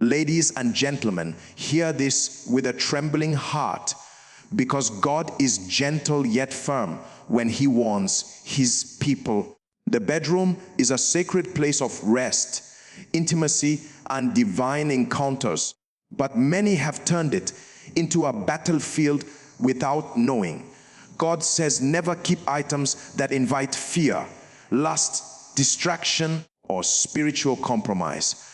Ladies and gentlemen, hear this with a trembling heart, because God is gentle yet firm when he warns his people. The bedroom is a sacred place of rest, intimacy, and divine encounters, but many have turned it into a battlefield without knowing. God says never keep items that invite fear, lust, distraction, or spiritual compromise.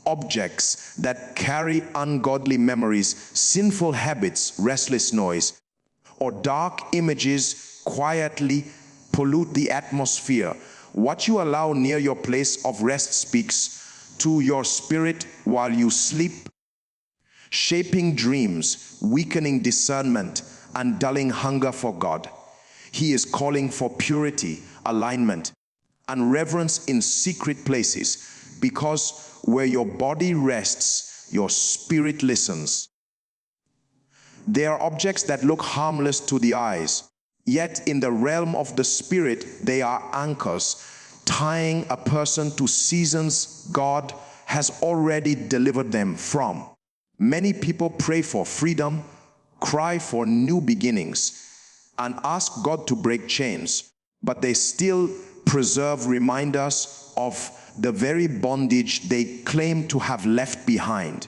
Objects that carry ungodly memories, sinful habits, restless noise, or dark images quietly pollute the atmosphere. What you allow near your place of rest speaks to your spirit while you sleep, shaping dreams, weakening discernment, and dulling hunger for God. He is calling for purity, alignment, and reverence in secret places, because where your body rests, your spirit listens. They are objects that look harmless to the eyes, yet in the realm of the spirit, they are anchors, tying a person to seasons God has already delivered them from. Many people pray for freedom, cry for new beginnings, and ask God to break chains, but they still preserve reminders of the very bondage they claim to have left behind.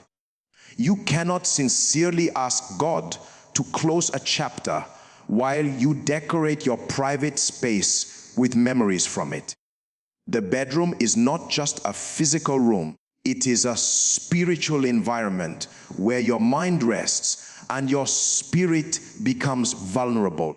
You cannot sincerely ask God to close a chapter while you decorate your private space with memories from it. The bedroom is not just a physical room, it is a spiritual environment where your mind rests and your spirit becomes vulnerable.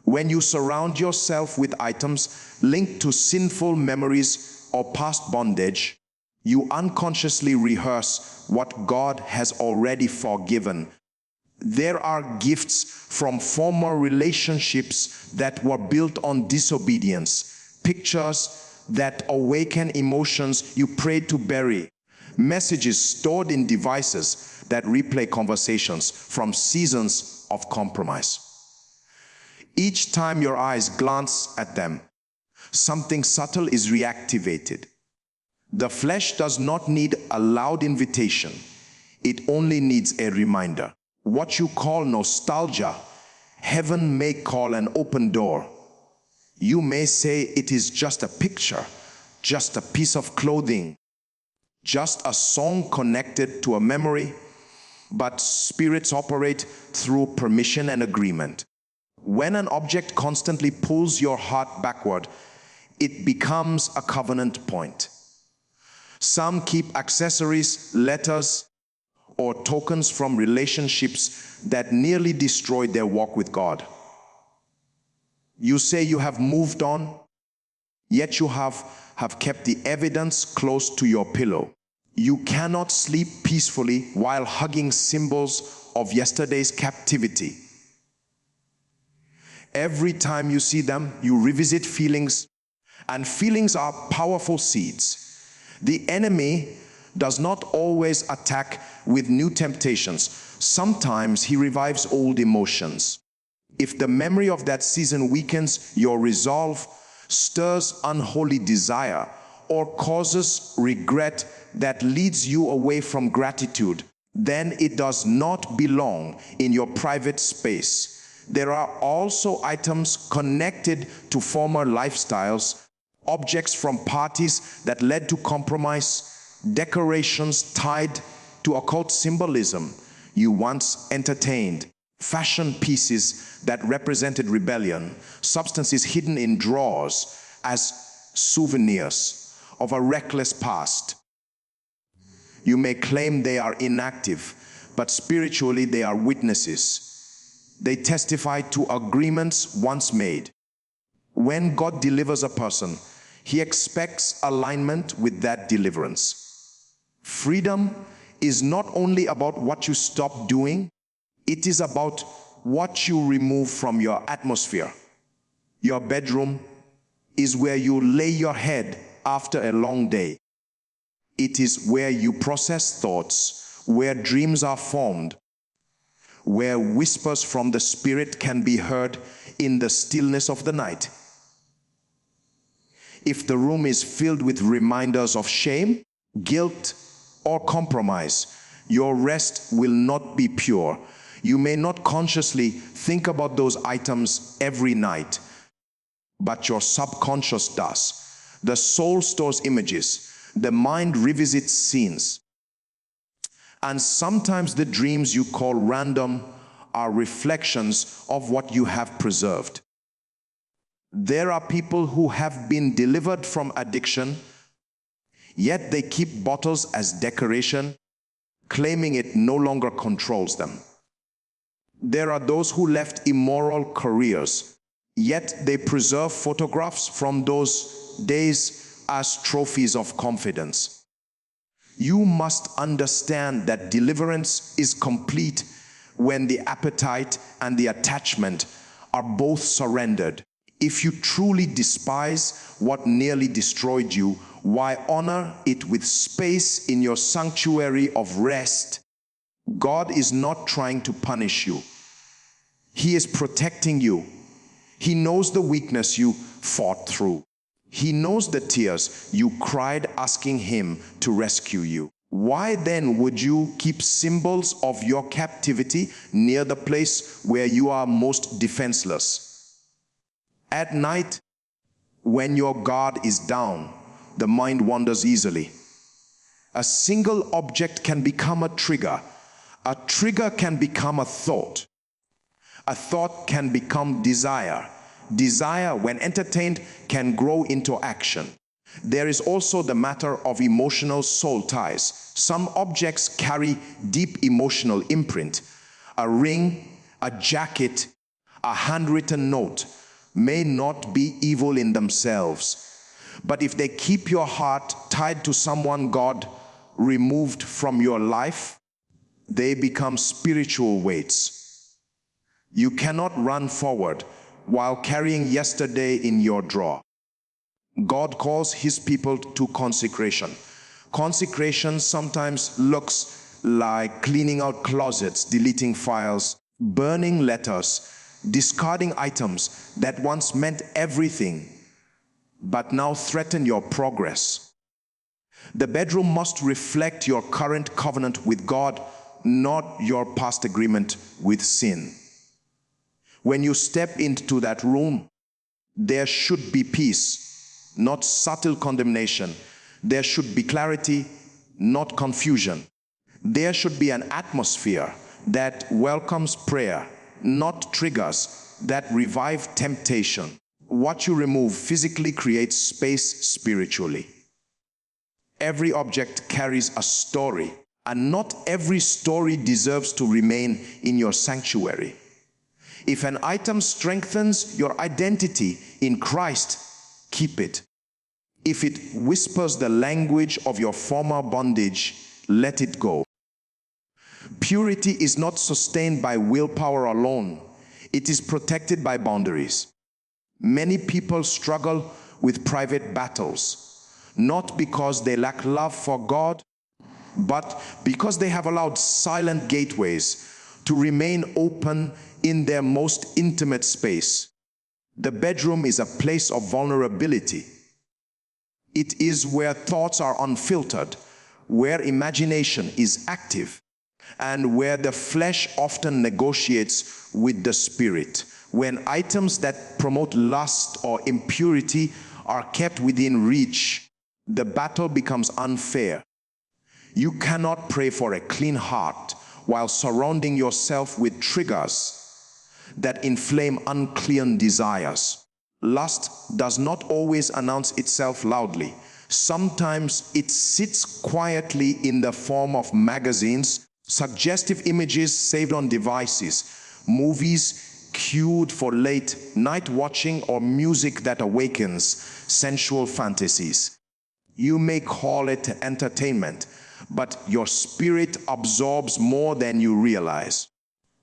When you surround yourself with items linked to sinful memories or past bondage, you unconsciously rehearse what God has already forgiven. There are gifts from former relationships that were built on disobedience, pictures that awaken emotions you prayed to bury, messages stored in devices that replay conversations from seasons of compromise. Each time your eyes glance at them, something subtle is reactivated. The flesh does not need a loud invitation. It only needs a reminder. What you call nostalgia, heaven may call an open door. You may say it is just a picture, just a piece of clothing, just a song connected to a memory, but spirits operate through permission and agreement. When an object constantly pulls your heart backward, it becomes a covenant point. Some keep accessories, letters, or tokens from relationships that nearly destroyed their walk with God. You say you have moved on, yet you have kept the evidence close to your pillow. You cannot sleep peacefully while hugging symbols of yesterday's captivity. Every time you see them, you revisit feelings, and feelings are powerful seeds. The enemy does not always attack with new temptations. Sometimes he revives old emotions. If the memory of that season weakens your resolve, stirs unholy desire, or causes regret that leads you away from gratitude, then it does not belong in your private space. There are also items connected to former lifestyles, objects from parties that led to compromise, decorations tied to occult symbolism you once entertained, fashion pieces that represented rebellion, substances hidden in drawers as souvenirs of a reckless past. You may claim they are inactive, but spiritually they are witnesses. They testify to agreements once made. When God delivers a person, he expects alignment with that deliverance. Freedom is not only about what you stop doing, it is about what you remove from your atmosphere. Your bedroom is where you lay your head after a long day. It is where you process thoughts, where dreams are formed, where whispers from the Spirit can be heard in the stillness of the night. If the room is filled with reminders of shame, guilt, or compromise, your rest will not be pure. You may not consciously think about those items every night, but your subconscious does. The soul stores images. The mind revisits scenes. And sometimes the dreams you call random are reflections of what you have preserved. There are people who have been delivered from addiction, yet they keep bottles as decoration, claiming it no longer controls them. There are those who left immoral careers, yet they preserve photographs from those days as trophies of confidence. You must understand that deliverance is complete when the appetite and the attachment are both surrendered. If you truly despise what nearly destroyed you, why honor it with space in your sanctuary of rest? God is not trying to punish you. He is protecting you. He knows the weakness you fought through. He knows the tears you cried asking Him to rescue you. Why then would you keep symbols of your captivity near the place where you are most defenseless? At night, when your guard is down, the mind wanders easily. A single object can become a trigger. A trigger can become a thought. A thought can become desire. Desire, when entertained, can grow into action. There is also the matter of emotional soul ties. Some objects carry deep emotional imprint. A ring, a jacket, a handwritten note may not be evil in themselves, but if they keep your heart tied to someone God removed from your life, they become spiritual weights. You cannot run forward while carrying yesterday in your drawer. God calls His people to consecration. Consecration sometimes looks like cleaning out closets, deleting files, burning letters, discarding items that once meant everything, but now threaten your progress. The bedroom must reflect your current covenant with God, not your past agreement with sin. When you step into that room, there should be peace, not subtle condemnation. There should be clarity, not confusion. There should be an atmosphere that welcomes prayer, not triggers that revive temptation. What you remove physically creates space spiritually. Every object carries a story, and not every story deserves to remain in your sanctuary. If an item strengthens your identity in Christ, keep it. If it whispers the language of your former bondage, let it go. Purity is not sustained by willpower alone. It is protected by boundaries. Many people struggle with private battles, not because they lack love for God, but because they have allowed silent gateways to remain open in their most intimate space. The bedroom is a place of vulnerability. It is where thoughts are unfiltered, where imagination is active, and where the flesh often negotiates with the spirit. When items that promote lust or impurity are kept within reach, the battle becomes unfair. You cannot pray for a clean heart while surrounding yourself with triggers that inflame unclean desires. Lust does not always announce itself loudly. Sometimes it sits quietly in the form of magazines, suggestive images saved on devices, movies cued for late night watching, or music that awakens sensual fantasies. You may call it entertainment, but your spirit absorbs more than you realize.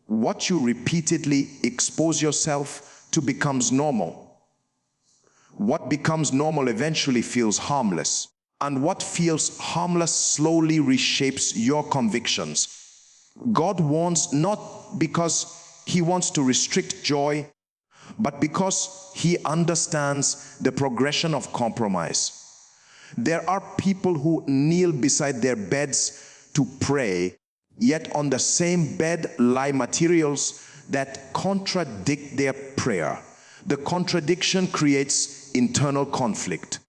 What you repeatedly expose yourself to becomes normal. What becomes normal eventually feels harmless, and what feels harmless slowly reshapes your convictions. God warns not because He wants to restrict joy, but because He understands the progression of compromise. There are people who kneel beside their beds to pray, yet on the same bed lie materials that contradict their prayer. The contradiction creates internal conflict.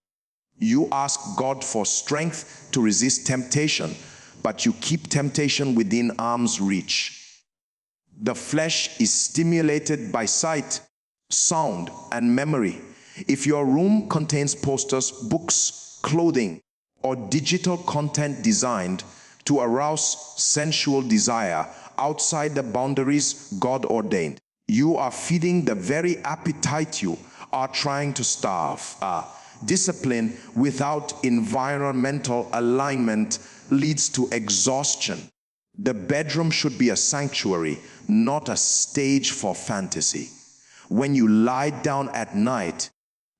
You ask God for strength to resist temptation, but you keep temptation within arm's reach. The flesh is stimulated by sight, sound, and memory. If your room contains posters, books, clothing, or digital content designed to arouse sensual desire outside the boundaries God ordained, you are feeding the very appetite you are trying to starve. Discipline without environmental alignment leads to exhaustion. The bedroom should be a sanctuary, not a stage for fantasy. When you lie down at night,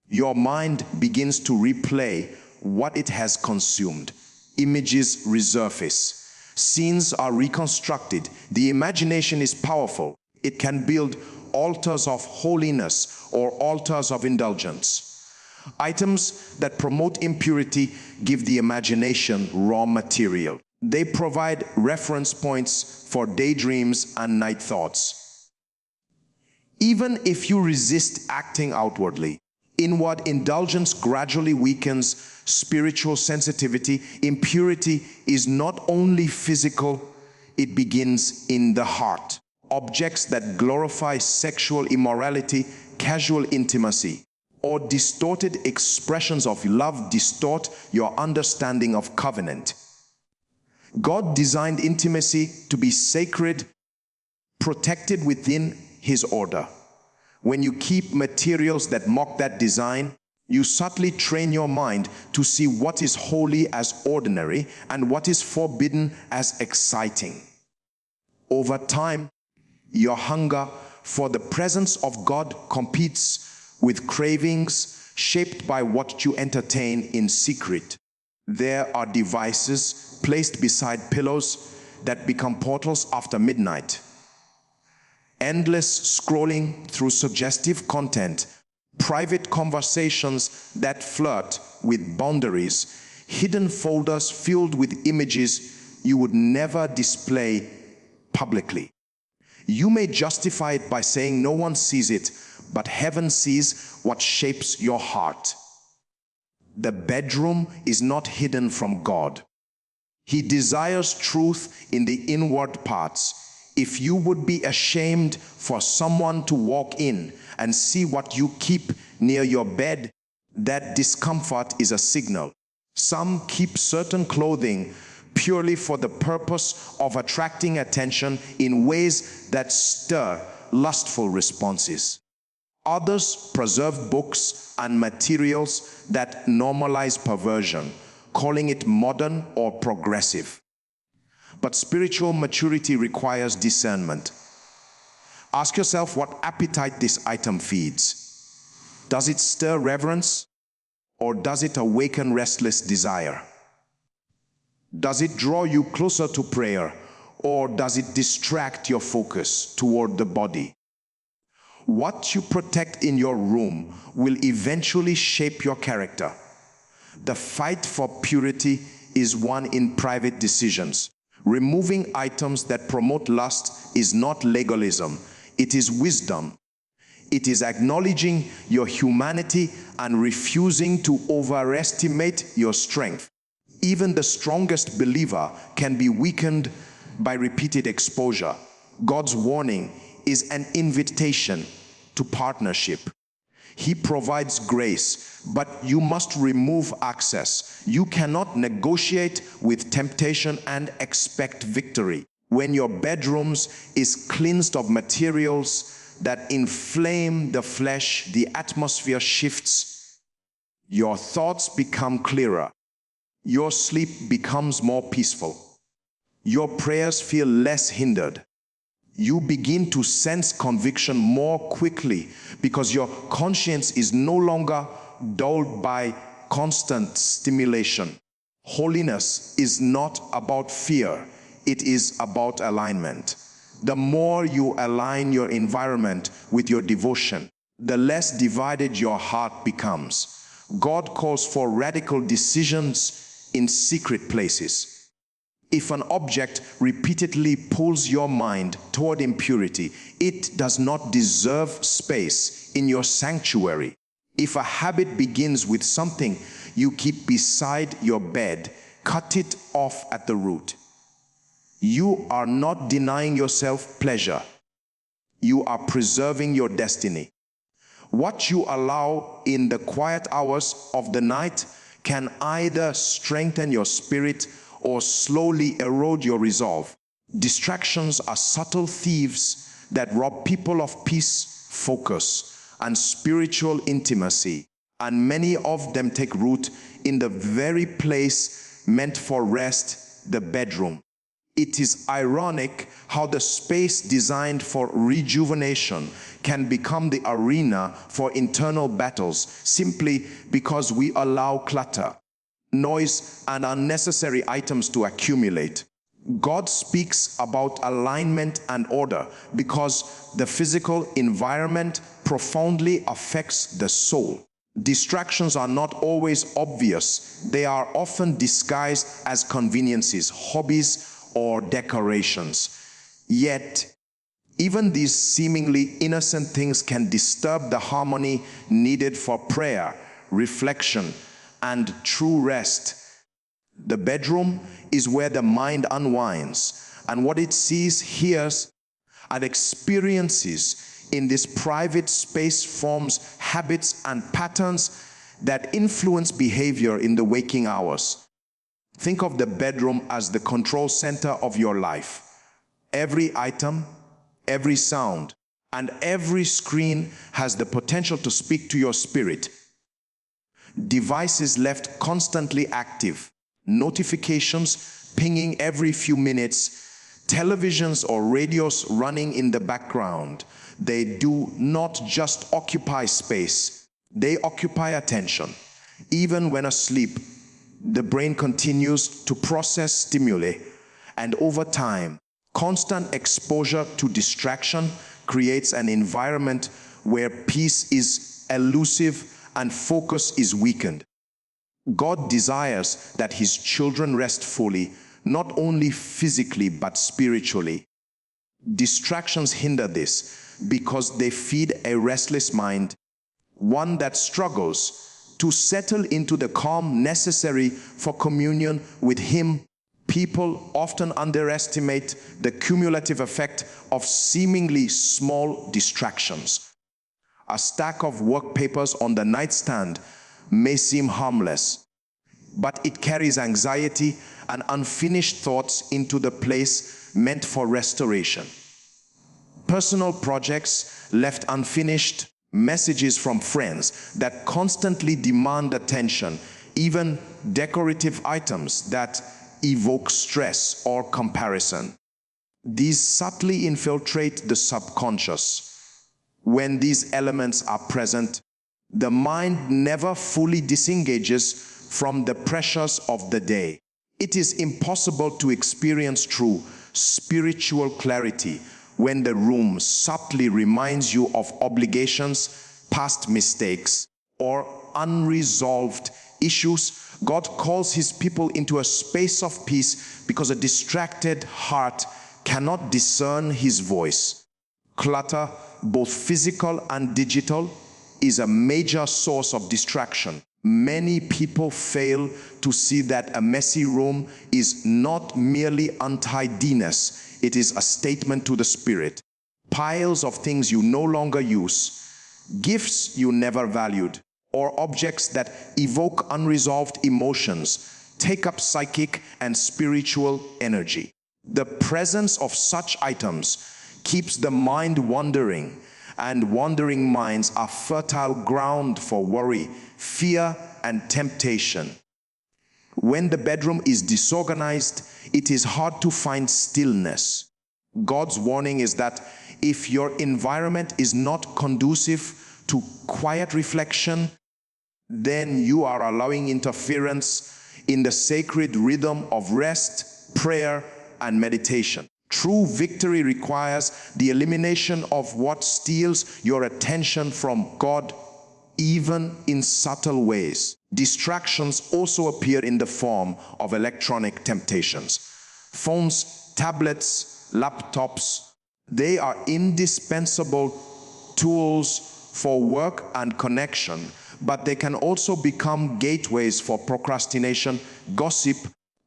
your mind begins to replay what it has consumed. Images resurface. Scenes are reconstructed. The imagination is powerful. It can build altars of holiness or altars of indulgence. Items that promote impurity give the imagination raw material. They provide reference points for daydreams and night thoughts. Even if you resist acting outwardly, inward indulgence gradually weakens spiritual sensitivity. Impurity is not only physical, it begins in the heart. Objects that glorify sexual immorality, casual intimacy, or distorted expressions of love distort your understanding of covenant. God designed intimacy to be sacred, protected within His order. When you keep materials that mock that design, you subtly train your mind to see what is holy as ordinary and what is forbidden as exciting. Over time, your hunger for the presence of God competes with cravings shaped by what you entertain in secret. There are devices placed beside pillows that become portals after midnight. Endless scrolling through suggestive content, private conversations that flirt with boundaries, hidden folders filled with images you would never display publicly. You may justify it by saying no one sees it, but heaven sees what shapes your heart. The bedroom is not hidden from God. He desires truth in the inward parts. If you would be ashamed for someone to walk in and see what you keep near your bed, that discomfort is a signal. Some keep certain clothing purely for the purpose of attracting attention in ways that stir lustful responses. Others preserve books and materials that normalize perversion, calling it modern or progressive. But spiritual maturity requires discernment. Ask yourself what appetite this item feeds. Does it stir reverence, or does it awaken restless desire? Does it draw you closer to prayer, or does it distract your focus toward the body? What you protect in your room will eventually shape your character. The fight for purity is won in private decisions. Removing items that promote lust is not legalism, it is wisdom. It is acknowledging your humanity and refusing to overestimate your strength. Even the strongest believer can be weakened by repeated exposure. God's warning is an invitation to partnership. He provides grace, but you must remove access. You cannot negotiate with temptation and expect victory. When your bedrooms is cleansed of materials that inflame the flesh, the atmosphere shifts. Your thoughts become clearer. Your sleep becomes more peaceful. Your prayers feel less hindered. You begin to sense conviction more quickly because your conscience is no longer dulled by constant stimulation. Holiness is not about fear, it is about alignment. The more you align your environment with your devotion, the less divided your heart becomes. God calls for radical decisions in secret places. If an object repeatedly pulls your mind toward impurity, it does not deserve space in your sanctuary. If a habit begins with something you keep beside your bed, cut it off at the root. You are not denying yourself pleasure. You are preserving your destiny. What you allow in the quiet hours of the night can either strengthen your spirit or slowly erode your resolve. Distractions are subtle thieves that rob people of peace, focus, and spiritual intimacy, and many of them take root in the very place meant for rest, the bedroom. It is ironic how the space designed for rejuvenation can become the arena for internal battles simply because we allow clutter, noise, and unnecessary items to accumulate. God speaks about alignment and order because the physical environment profoundly affects the soul. Distractions are not always obvious. They are often disguised as conveniences, hobbies, or decorations. Yet, even these seemingly innocent things can disturb the harmony needed for prayer, reflection, and true rest. The bedroom is where the mind unwinds, and what it sees, hears, and experiences in this private space forms habits and patterns that influence behavior in the waking hours. Think of the bedroom as the control center of your life. Every item, every sound, and every screen has the potential to speak to your spirit. Devices left constantly active, notifications pinging every few minutes, televisions or radios running in the background. They do not just occupy space, they occupy attention. Even when asleep, the brain continues to process stimuli, and over time, constant exposure to distraction creates an environment where peace is elusive and focus is weakened. God desires that his children rest fully, not only physically but spiritually. Distractions hinder this because they feed a restless mind, one that struggles to settle into the calm necessary for communion with him. People often underestimate the cumulative effect of seemingly small distractions. A stack of work papers on the nightstand may seem harmless, but it carries anxiety and unfinished thoughts into the place meant for restoration. Personal projects left unfinished, messages from friends that constantly demand attention, even decorative items that evoke stress or comparison. These subtly infiltrate the subconscious. When these elements are present, the mind never fully disengages from the pressures of the day. It is impossible to experience true spiritual clarity when the room subtly reminds you of obligations, past mistakes, or unresolved issues. God calls his people into a space of peace because a distracted heart cannot discern his voice. Clutter, both physical and digital, is a major source of distraction. Many people fail to see that a messy room is not merely untidiness. It is a statement to the spirit. Piles of things you no longer use, gifts you never valued, or objects that evoke unresolved emotions take up psychic and spiritual energy. The presence of such items keeps the mind wandering, and wandering minds are fertile ground for worry, fear, and temptation. When the bedroom is disorganized, it is hard to find stillness. God's warning is that if your environment is not conducive to quiet reflection, then you are allowing interference in the sacred rhythm of rest, prayer, and meditation. True victory requires the elimination of what steals your attention from God, even in subtle ways. Distractions also appear in the form of electronic temptations. Phones, tablets, laptops, they are indispensable tools for work and connection, but they can also become gateways for procrastination, gossip,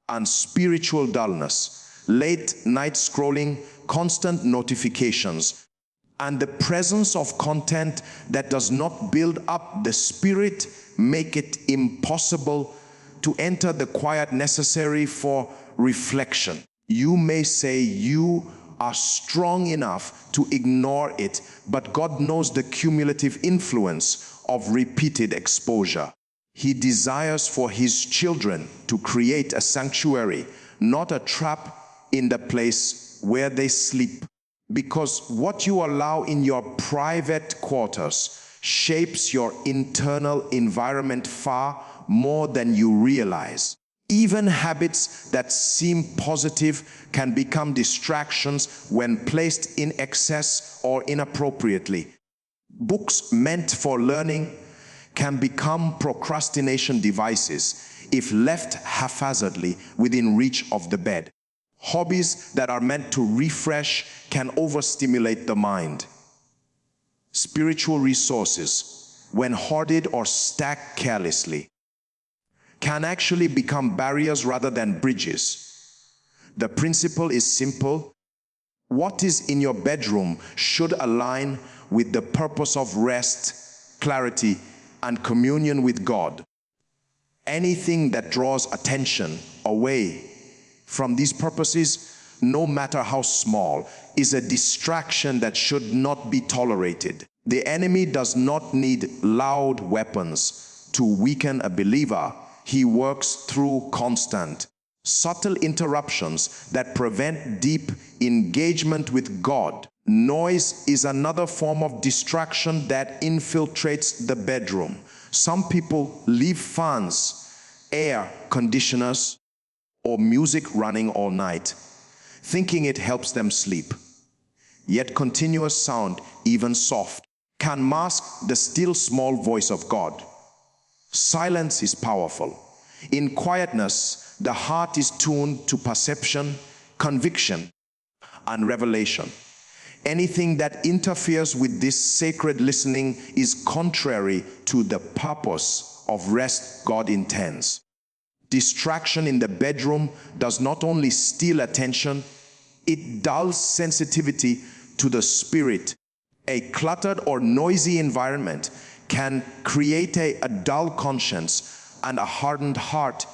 and spiritual dullness. Late night scrolling, constant notifications, and the presence of content that does not build up the spirit make it impossible to enter the quiet necessary for reflection. You may say you are strong enough to ignore it, but God knows the cumulative influence of repeated exposure. He desires for His children to create a sanctuary, not a trap in the place where they sleep. Because what you allow in your private quarters shapes your internal environment far more than you realize. Even habits that seem positive can become distractions when placed in excess or inappropriately. Books meant for learning can become procrastination devices if left haphazardly within reach of the bed. Hobbies that are meant to refresh can overstimulate the mind. Spiritual resources, when hoarded or stacked carelessly, can actually become barriers rather than bridges. The principle is simple. What is in your bedroom should align with the purpose of rest, clarity, and communion with God. Anything that draws attention away from these purposes, no matter how small, is a distraction that should not be tolerated. The enemy does not need loud weapons to weaken a believer. He works through constant, subtle interruptions that prevent deep engagement with God. Noise is another form of distraction that infiltrates the bedroom. Some people leave fans, air conditioners, or music running all night, thinking it helps them sleep. Yet continuous sound, even soft, can mask the still small voice of God. Silence is powerful. In quietness, the heart is tuned to perception, conviction, and revelation. Anything that interferes with this sacred listening is contrary to the purpose of rest God intends. Distraction in the bedroom does not only steal attention, it dulls sensitivity to the spirit. A cluttered or noisy environment can create a dull conscience and a hardened heart,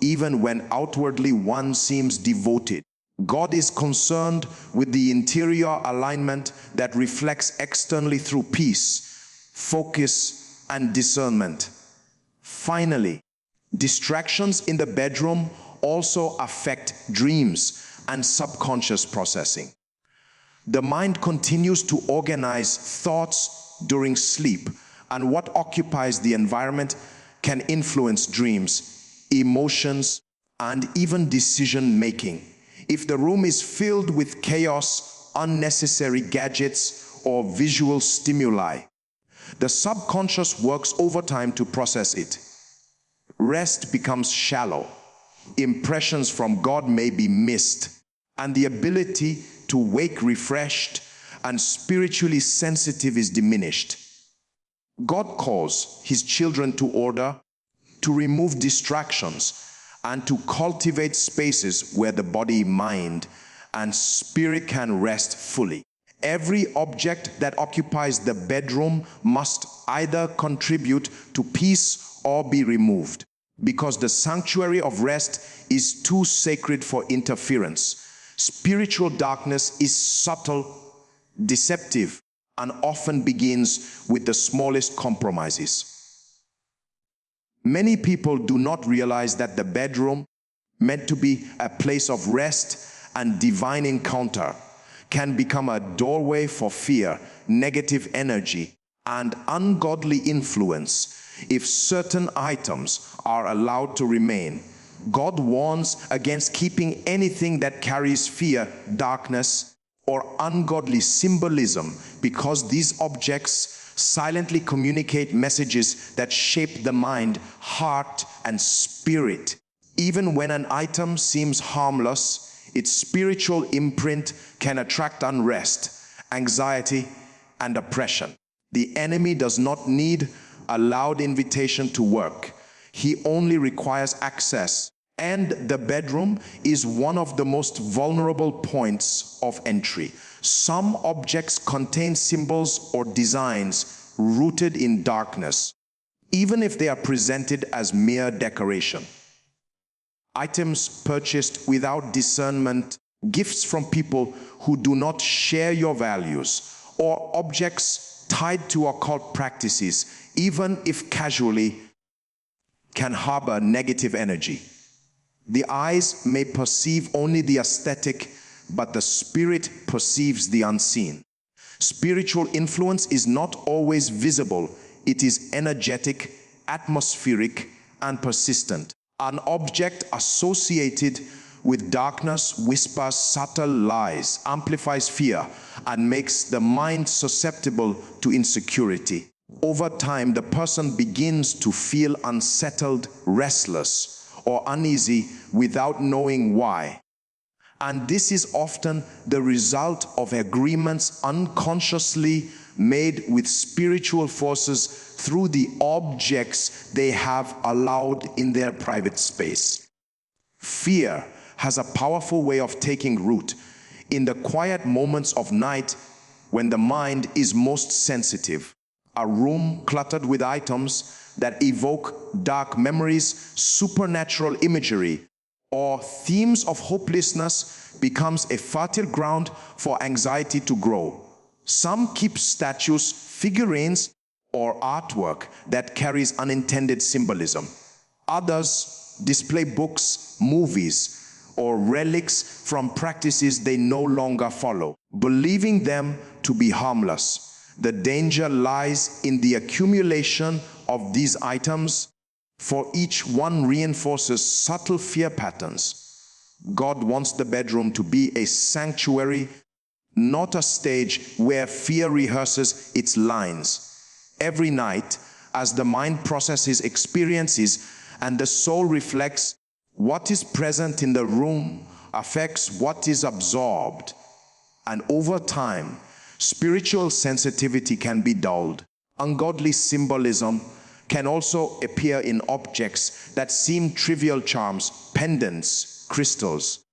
even when outwardly one seems devoted. God is concerned with the interior alignment that reflects externally through peace, focus, and discernment. Finally, distractions in the bedroom also affect dreams and subconscious processing. The mind continues to organize thoughts during sleep, and what occupies the environment can influence dreams, emotions, and even decision-making. If the room is filled with chaos, unnecessary gadgets, or visual stimuli, the subconscious works overtime to process it. Rest becomes shallow. Impressions from God may be missed, and the ability to wake refreshed and spiritually sensitive is diminished. God calls His children to order, to remove distractions, and to cultivate spaces where the body, mind, and spirit can rest fully. Every object that occupies the bedroom must either contribute to peace or be removed, because the sanctuary of rest is too sacred for interference. Spiritual darkness is subtle, deceptive, and often begins with the smallest compromises. Many people do not realize that the bedroom, meant to be a place of rest and divine encounter, can become a doorway for fear, negative energy, and ungodly influence if certain items are allowed to remain. God warns against keeping anything that carries fear, darkness, or ungodly symbolism, because these objects silently communicate messages that shape the mind, heart, and spirit. Even when an item seems harmless, its spiritual imprint can attract unrest, anxiety, and oppression. The enemy does not need a loud invitation to work. He only requires access. And the bedroom is one of the most vulnerable points of entry. Some objects contain symbols or designs rooted in darkness, even if they are presented as mere decoration. Items purchased without discernment, gifts from people who do not share your values, or objects tied to occult practices, even if casually, can harbor negative energy. The eyes may perceive only the aesthetic, but the spirit perceives the unseen. Spiritual influence is not always visible. It is energetic, atmospheric, and persistent. An object associated with darkness whispers subtle lies, amplifies fear, and makes the mind susceptible to insecurity. Over time, the person begins to feel unsettled, restless, or uneasy without knowing why. And this is often the result of agreements unconsciously made with spiritual forces through the objects they have allowed in their private space. Fear has a powerful way of taking root in the quiet moments of night when the mind is most sensitive. A room cluttered with items that evoke dark memories, supernatural imagery, or themes of hopelessness becomes a fertile ground for anxiety to grow. Some keep statues, figurines, or artwork that carries unintended symbolism. Others display books, movies, or relics from practices they no longer follow, believing them to be harmless. The danger lies in the accumulation of these items, for each one reinforces subtle fear patterns. God wants the bedroom to be a sanctuary, not a stage where fear rehearses its lines. Every night, as the mind processes experiences and the soul reflects, what is present in the room affects what is absorbed. And over time, spiritual sensitivity can be dulled. Ungodly symbolism can also appear in objects that seem trivial: charms, pendants, crystals,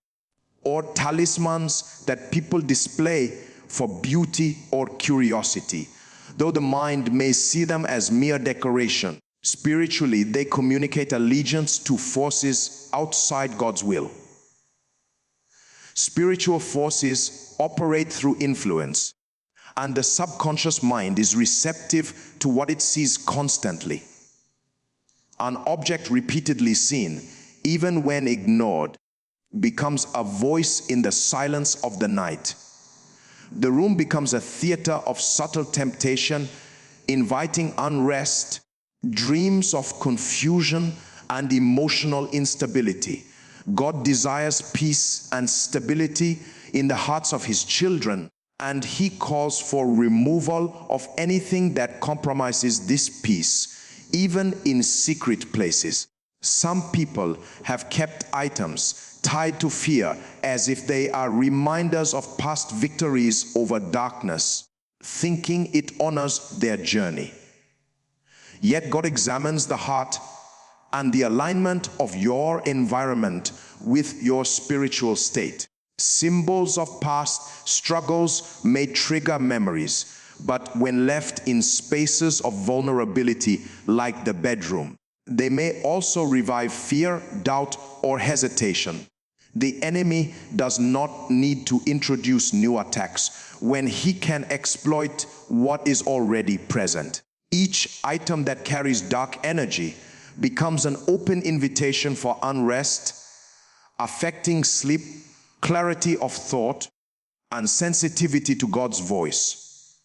or talismans that people display for beauty or curiosity. Though the mind may see them as mere decoration, spiritually they communicate allegiance to forces outside God's will. Spiritual forces operate through influence, and the subconscious mind is receptive to what it sees constantly. An object repeatedly seen, even when ignored, becomes a voice in the silence of the night. The room becomes a theater of subtle temptation, inviting unrest, dreams of confusion, and emotional instability. God desires peace and stability in the hearts of His children, and He calls for removal of anything that compromises this peace, even in secret places. Some people have kept items tied to fear as if they are reminders of past victories over darkness, thinking it honors their journey. Yet God examines the heart and the alignment of your environment with your spiritual state. Symbols of past struggles may trigger memories, but when left in spaces of vulnerability like the bedroom, they may also revive fear, doubt, or hesitation. The enemy does not need to introduce new attacks when he can exploit what is already present. Each item that carries dark energy becomes an open invitation for unrest, affecting sleep, clarity of thought, and sensitivity to God's voice.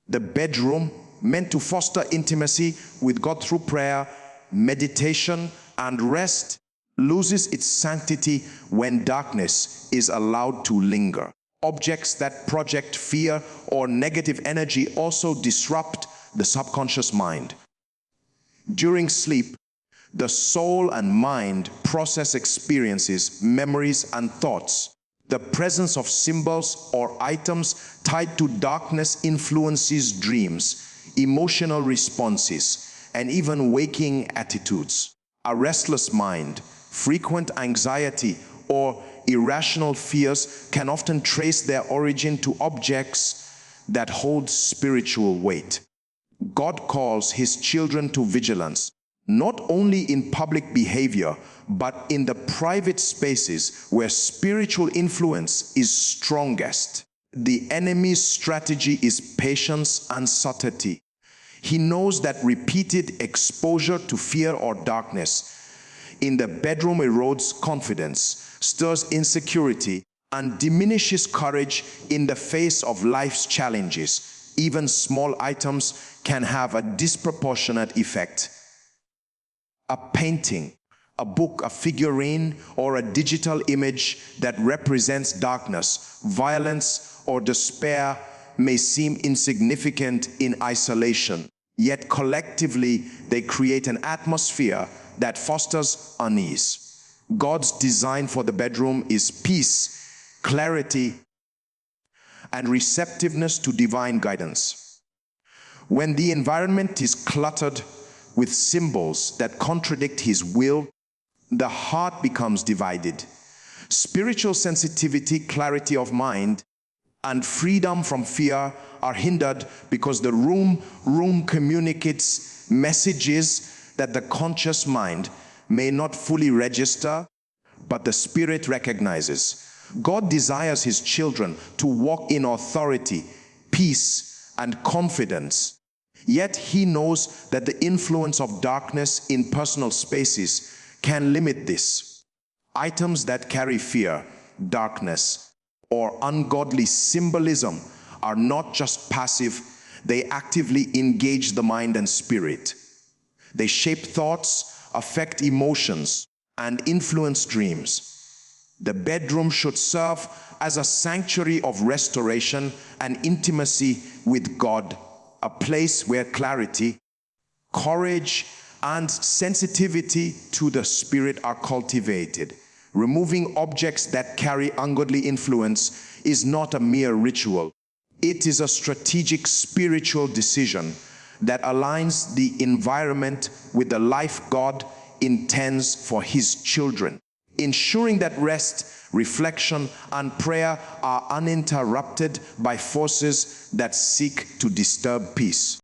The bedroom, meant to foster intimacy with God through prayer, meditation, and rest, loses its sanctity when darkness is allowed to linger. Objects that project fear or negative energy also disrupt the subconscious mind. During sleep, the soul and mind process experiences, memories, and thoughts. The presence of symbols or items tied to darkness influences dreams, emotional responses, and even waking attitudes. A restless mind, frequent anxiety, or irrational fears can often trace their origin to objects that hold spiritual weight. God calls his children to vigilance, not only in public behavior, but in the private spaces where spiritual influence is strongest. The enemy's strategy is patience and subtlety. He knows that repeated exposure to fear or darkness in the bedroom erodes confidence, stirs insecurity, and diminishes courage in the face of life's challenges. Even small items can have a disproportionate effect. A painting, a book, a figurine, or a digital image that represents darkness, violence, or despair may seem insignificant in isolation, yet collectively they create an atmosphere that fosters unease. God's design for the bedroom is peace, clarity, and receptiveness to divine guidance. When the environment is cluttered with symbols that contradict his will, the heart becomes divided. Spiritual sensitivity, clarity of mind, and freedom from fear are hindered because the room communicates messages that the conscious mind may not fully register, but the spirit recognizes. God desires his children to walk in authority, peace, and confidence. Yet he knows that the influence of darkness in personal spaces can limit this. Items that carry fear, darkness, or ungodly symbolism are not just passive, they actively engage the mind and spirit. They shape thoughts, affect emotions, and influence dreams. The bedroom should serve as a sanctuary of restoration and intimacy with God, a place where clarity, courage, and sensitivity to the Spirit are cultivated. Removing objects that carry ungodly influence is not a mere ritual. It is a strategic spiritual decision that aligns the environment with the life God intends for his children, ensuring that rest, reflection, and prayer are uninterrupted by forces that seek to disturb peace.